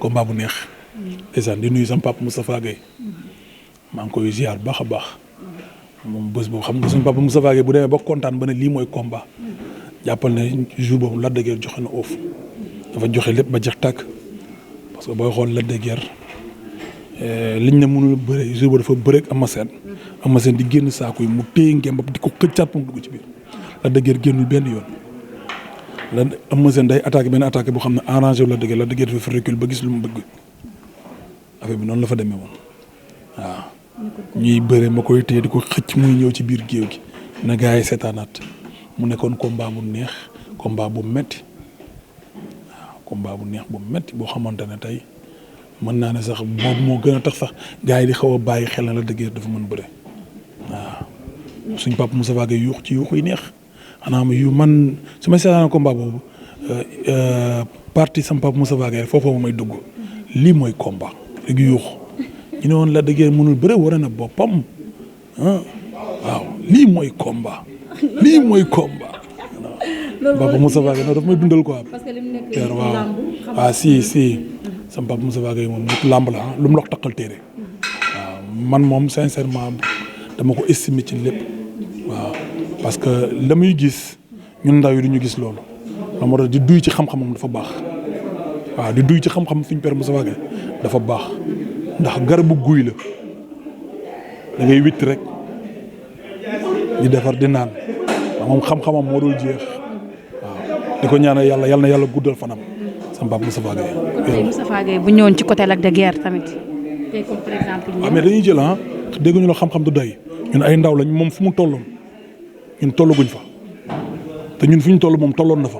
combat bu neex. ndeysaan di nuyu sama papa Moustapha Gueye. maa ngi koy ziar baax a baax. moom bés boobu xam nga suñu papa Moustapha Gueye bu demee ba kontaan ba ne lii mooy combat. jàppal ne jour boobu Lac de Guiers joxe na oof. dafa joxe lépp ba jeex tàkk. parce que booy xool Lac de Guiers liñ ne mënul bëre jour boobu dafa bëre ak Ama Sène di génn saako yi mu téye ngeen ba di ko xëccaat pour mu dugg ci biir. Lac de Guiers génnul benn yoon. lan Ama Sène day attaqué benn attaqué boo xam ne arrangé wu Lac de Guiers dafa fa recul ba gis lu mu bëgg affaire bi noonu la fa demee woon waaw. ñuy bëre ma koy téye di ko xëcc muy ñëw ci biir géew gi na gars yi seetaanaat mu nekkoon combat bu neex combat bu metti waaw combat bu neex bu metti boo xamante ne tey mën naa ne sax boobu moo gën a tax sax gars yi di xaw a bàyyi xel na Lac de Guiers dafa mën bëre waaw suñ papa Moussa Gueye yuux ci yuux yi neex. xanaa yu man su ma seetaan combat boobu parti sama papa Moussa Gueye foofu may dugg lii mooy combat léegi yuux ñu ne woon Lac de Guiers mënul bëre war na boppam waaw lii mooy combat lii mooy combat. papa Moussa Gueye noonu daf may dundal quoi. parce que li mu nekk waaw si sama papa Moussa Gueye moom nit làmb la lu mu lox takkal téere waaw man moom sincèrement dama ko estimer ci lépp waaw. parce que la muy gis ñun ndaw yi du ñu gis loolu la moo tax di duy ci xam-xamam dafa baax waaw di duy ci xam-xam fi ñu père Moussa Gueye dafa baax ndax garabu guy la da ngay witt rek di defar di naan waaw moom xam-xamam moo dul jeex waaw di ko ñaanal yàlla na yàlla guddal fanam sama papa Moussa Gueye. kon tey Moussa Gueye bu ñëwoon ci côté Lac de Guiers tamit tey comme par exemple. waaw mais dañuy jël dégguñu la xam-xam du doy ñun ay ndaw lañ moom fu mu tolloon. ñun tollaguñ fa te ñun fu ñu toll moom tolloon na fa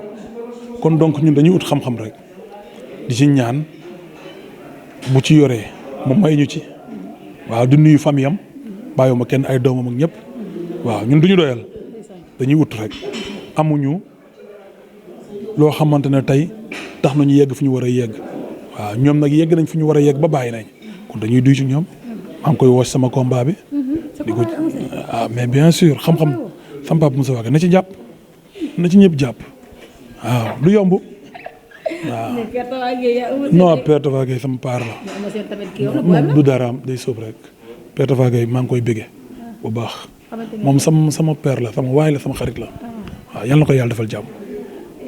kon donc ñun dañuy ut xam-xam rek di ci ñaan bu ci yoree moom may ñu ci waaw di nuyu famille am bàyyiwuma kenn ay doomam ak ñëpp waaw ñun duñu doyal dañuy ut rek amuñu loo xamante ne tey tax nañu yegg fu ñu war a yegg waaw ñoom nag yegg nañ fu ñu war a yegg ba bàyyi nañ kon dañuy duy ci ñoom maa ngi koy woo sama combat bi. di ko mais bien sûr xam-xam. sama papa Moussa Gueye na ci jàpp na ci ñëpp jàpp waaw du yomb waaw. non Père Tapha Gueye sama paar la. moom du daraam day sóob rek Père Tapha Gueye maa ngi koy bëggee bu baax moom sama père la sama waay la sama xarit la waaw yal na ko yàlla defal jàmm.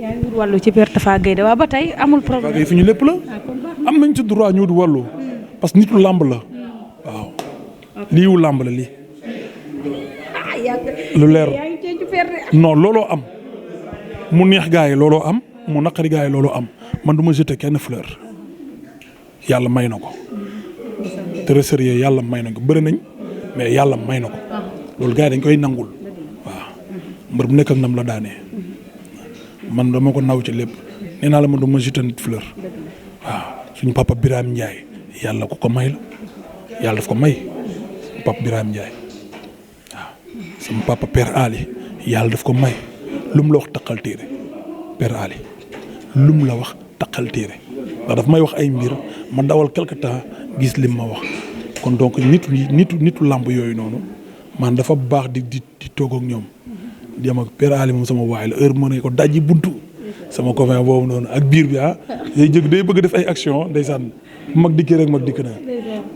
yaa ngi wut wàllu ci Père Tapha Gueye de waaw ba tey amul problème. Tapha Gueye fi ñu lépp la am nañ ci droit ñu wut wàllu parce que nitu làmb la waaw lii wu làmb la lii. lu leer non looloo am mu neex gaa yi looloo am mu naqari gaa yi looloo am man du ma jeter kenn fleur yàlla may na ko très sérieux yàlla may na ko bëri nañ mais yàlla may na ko loolu gaa yi dañ koy nangul waaw mbër bu nekk ak nam la daanee man dama ko naw ci lépp nee naa la man du ma jeter nit fleur waaw suñu papa Birame Ndiaye yàlla ko may la yàlla daf ko may suñu papa Birame Ndiaye. sama papa Père Ali yàlla daf ko may lu mu la wax taqal téere Père Ali lu mu la wax taqal téere ndax daf may wax ay mbir ma dawal quelque temps gis lim ma wax kon donc nitu làmb yooyu noonu man dafa baax di toog ak ñoom di am ak Père Ali moom sama waay la heure mën nañ ko dajji buntu sama copain boobu noonu ak biir bi day bëgg def ay action ndeysaan mag dikkee rek mag dikk na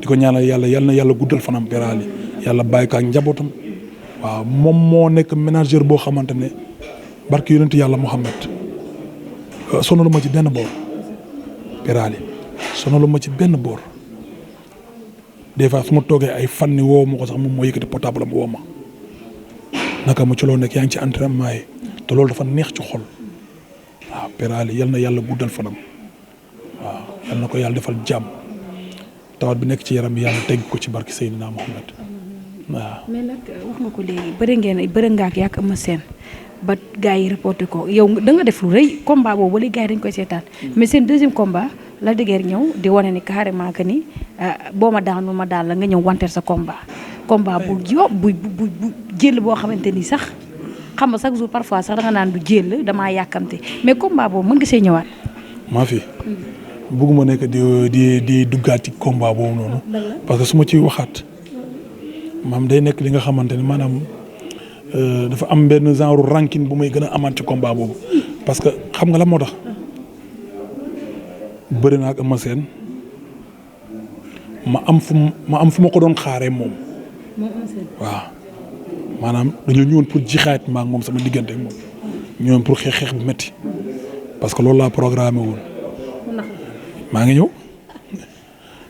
di ko ñaanal yàlla na yàlla guddal fanam Père Ali yàlla bàyyi ko ak njabootam. waaw moom moo nekk ménageur boo xamante ne barke yonent yàlla Muhammad sonalu ma ci benn boor Père Ali sonalu ma ci benn boor des fois su ma toogee ay fan ni woo ma ko sax moom moo yëkkati portable am woo ma naka mu ci loo nekk yaa ngi ci entraînement yi te loolu dafa neex ci xol waaw Père Ali yal na yàlla guddal fanam waaw yal na ko yàlla defal jàmm tawat bi nekk ci yaram bi yàlla tegg ko ci barke Seydina Muhammad waaw. mais nag wax nga ko léegi bëri nga ak yàgg Eumeu Sène ba gars yi reporté ko yow da nga def lu rëy combat boobu wala gars yi dañ koy seetaan mais seen deuxième combat Lac de Guiers ñëw di wane ni carrément que ni boo ma daanu ma daal la nga ñëw wanteer sa combat bu jël boo xamante ni sax xam nga chaque jour parfois sax da nga naan du jël damaa yàkkamte mais combat boobu mën nga see ñëwaat. maa fi bëgguma nekk di duggaat ci combat boobu noonu parce que su ma ciy waxaat. maam day nekk li nga xamante ne maanaam dafa am benn genre ranking bu may gën a amaat ci combat boobu parce que xam nga la moo tax bëri naa ak Eumeu Sène ma am fu ma ko doon xaaree moom. waaw maanaam dañoo ñëwoon pour jixaat ma ak moom sama diggante ak moom ñëwoon pour xeex bu métti parce que loolu laa programmé woon. maa ngi ñëw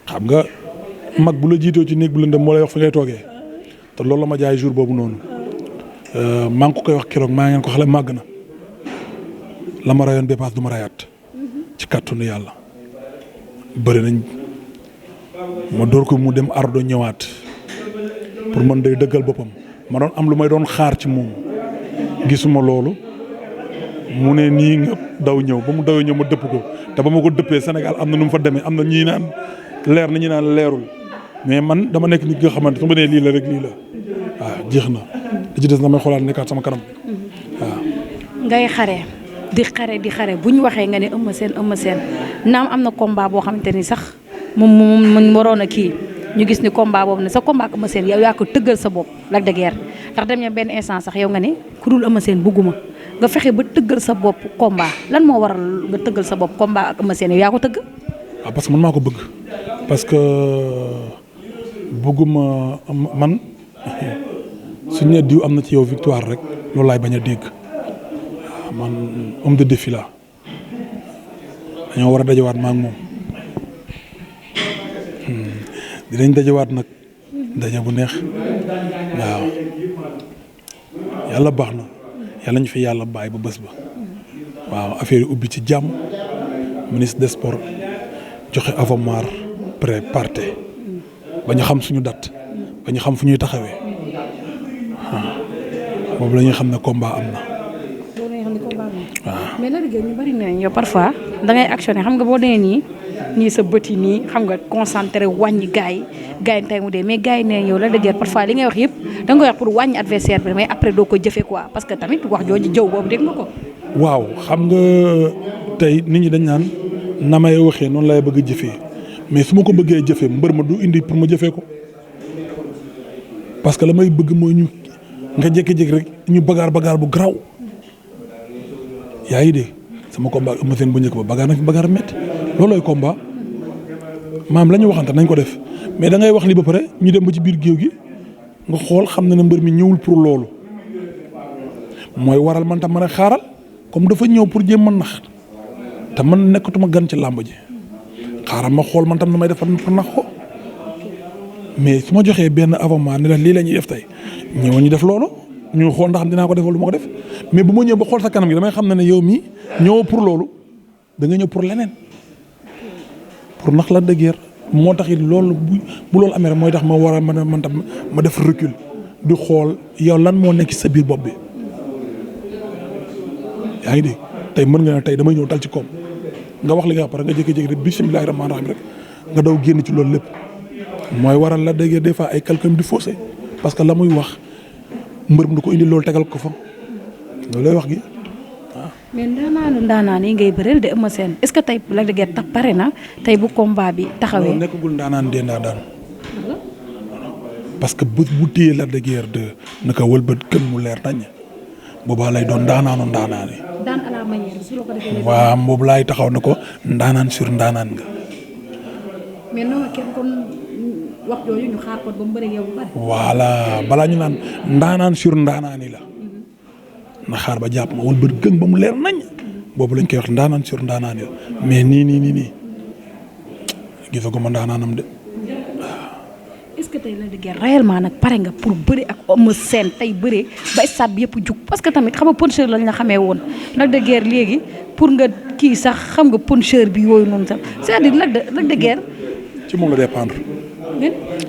xam nga mag bu la jiitoo ci néeg bu lëndëm moo lay wax fi ngay toogee te loolu la ma jaay jour boobu noonu maa ngi ko koy wax keroog maa ngeen ko xale màgg na la ma rayoon dépasse du ma rayaat ci kàttanu yàlla bëri nañ ma door ko mu dem ardo ñëwaat pour man day dëggal boppam ma doon am lu may doon xaar ci moom gisuma loolu mu ne nii nga daw ñëw ba mu dawee ñëw ma dëpp ko te ba ma ko dëppee Sénégal am na nu mu fa demee am na ñii naan leer na ñi naan leerul mais man dama nekk nit nga xamante su ma nee lii la rek lii la waaw jeex na li ci des na may xoolaat nekkaat sama kanam waaw. ngay di xare bu ñu waxee nga ne Eumeu Sène naam am na combat boo xamante ni sax moom waroon a kii ñu gis ni combat boobu ne sa combat ak Eumeu Sène yow yaa ko tëggal sa bopp Lac de Guiers ndax dem na benn instant sax yow nga ne ku dul Eumeu Sène bugguma nga fexe ba tëggal sa bopp combat lan moo waral nga tëggal sa bopp combat ak Eumeu Sène yow yaa ko tëgg. waaw parce que man maa ko bëgg parce que bëgguma man suñu ne diw am na ci yow victoire rek loolu laay bañ a dégg waaw man homme de défi la dañoo war a dajawaat ma ak moom dinañ dajawaat nag daja bu neex waaw yàlla baax na yàlla ñu fi yàlla bàyyi ba bés ba waaw affaire yi ubbi ci jàmm ministre des sports joxe avomar préparé ba ñu xam suñu date ba ñu xam fu ñuy taxawee boobu la ñuy xam ne combat am na. mais Lac de Guiers ñu bari nañ yow parfois da ngay actionné xam nga boo nee nii sa bët yi nii xam nga concentré wàññi gars yi tey mu dee mais gars yi nee yow Lac de Guiers parfois li ngay wax yëpp da nga koy wax pour wàññi adversaire bi mais après doo ko jëfee quoi parce que tamit wax jooju jëw boobu dégg nga ko. waaw xam nga tey nit ñi dañ naan na may waxee noonu lay bëgg a jëfee mais su ma ko bëggee jëfee mbër ma du indi pour ma jëfee ko parce que la may bëgg mooy ñu nga jékki-jékki rek ñu bagaar bu garaaw yaa ngi dégg sama combat Eumeu Sène bu njëkk ba bagaar na fi bagaar métti loolooy combat maam la ñu waxante nañ ko def mais da ngay wax li ba pare ñu dem ba ci biir géew gi nga xool xam na ne mbër mi ñëwul pour loolu mooy waral man tam mën a xaaral comme dafa ñëw pour jéem a nax te man nekkatuma gan ci làmb ji xaaral ma xool man tam na may def pour nax ko mais su ma joxee benn avament ne la lii la ñuy def tey ñëw ñu def loolu ñu xool ndax dinaa ko def wala du ma ko def mais bu ma ñëw ba xool sa kanam gi damay xam ne yow mii ñëwoo pour loolu da nga ñëw pour leneen pour nax Lac de Guiers moo tax it loolu bu loolu amee rek mooy tax ma war a man tam ma def recul di xool yow lan moo nekk sa biir bopp bi yaa ngi dégg tey mën nga ne tey damay ñëw dal ci koom nga wax li nga wax pare nga jékki-jékki rek bismillaahi rahmaani rahiim rek nga daw génn ci loolu lépp mooy waral Lac de Guiers des fois ay calcul di faussé parce que la muy wax mbër mi du ko indi loolu tegal ko fa loolu lay wax gi waaw. mais ndaanaan yi ngay bëreel de Eumeu Sène est-ce que tey Lac de Guiers tax pare na tey bu combat bi taxawee. nekkagul ndaanaan dee ndaanaan parce que bu téyee Lac de Guiers de naka wëlbët kën mu leer nañ boobaa lay doon ndaanaanu ndaanaan yi. daan à la manière su la ko defee. waaw boobu laay taxaw na ko ndaanaan sur ndaanaan nga. mais non kenn kon wax jooju ñu xaar ko ba mu bëri yow bu bari. voilà balaa ñu naan ndaanaan sur ndaanaan yi la na xaar ba jàpp ma wëlbët gën ba mu leer nañ boobu lañ koy wax ndaanaan sur ndaanaan yi la mais nii gisaguma ndaanaanam de. est-ce que tey Lac de Guiers réellement nag pare nga pour bëri ak Eumeu Sène tey bëri ba stade bi yëpp jug parce que tamit xam nga puncheur lañ la xamee woon Lac de Guiers léegi pour nga kii sax xam nga puncheur bi yooyu noonu sax c'est-à-dire Lac de Guiers. ci moom la dépendre.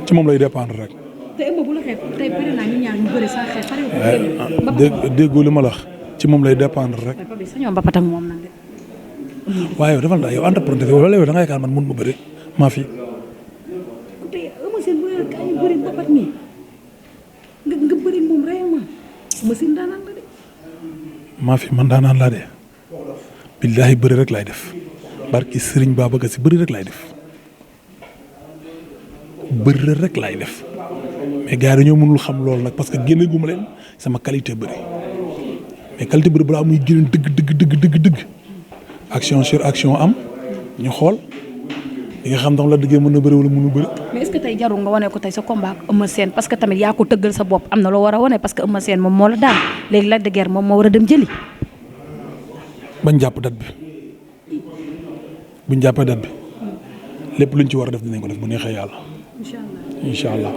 ci moom lay dépendre rek. te Eumeu bu la xeeb tey pare naa ñu ñaar ñu bëri sax xeeb pare. déggoo li ma la wax ci moom lay dépendre rek. waaye sa ñoom mbapat ak moom nag de. waaye yow defal naa yow entrepreneur wala yow da nga yaakaar man mun ma bëri maa fi. bëri mbapat mi nga bëri moom réellement Eumeu Sène daanaan la de. maa fi man daanaan laa de billaahi bëri rek laay def barki Sëriñ Babacar Si bëri rek laay def bëri rek laay def mais gars yi dañoo mënul xam loolu nag parce que génne gu ma leen sama qualité bëri mais qualité bëri balaa muy génn dëgg action sur action am ñu xool di nga xam ndax Lac de Guiers mën na bëri wala mënu bëri. mais est-ce que tey jarul nga wane ko tey sa combat ak Eumeu Sène parce que tamit yaa ko tëggal sa bopp am na loo war a wane parce que Eumeu Sène moom moo la daan léegi Lac de Guiers moom moo war a dem jëli. bañ jàpp date bi buñ jàppee date bi lépp luñ ci war a def dinañ ko def bu neexee yàlla. incha allah.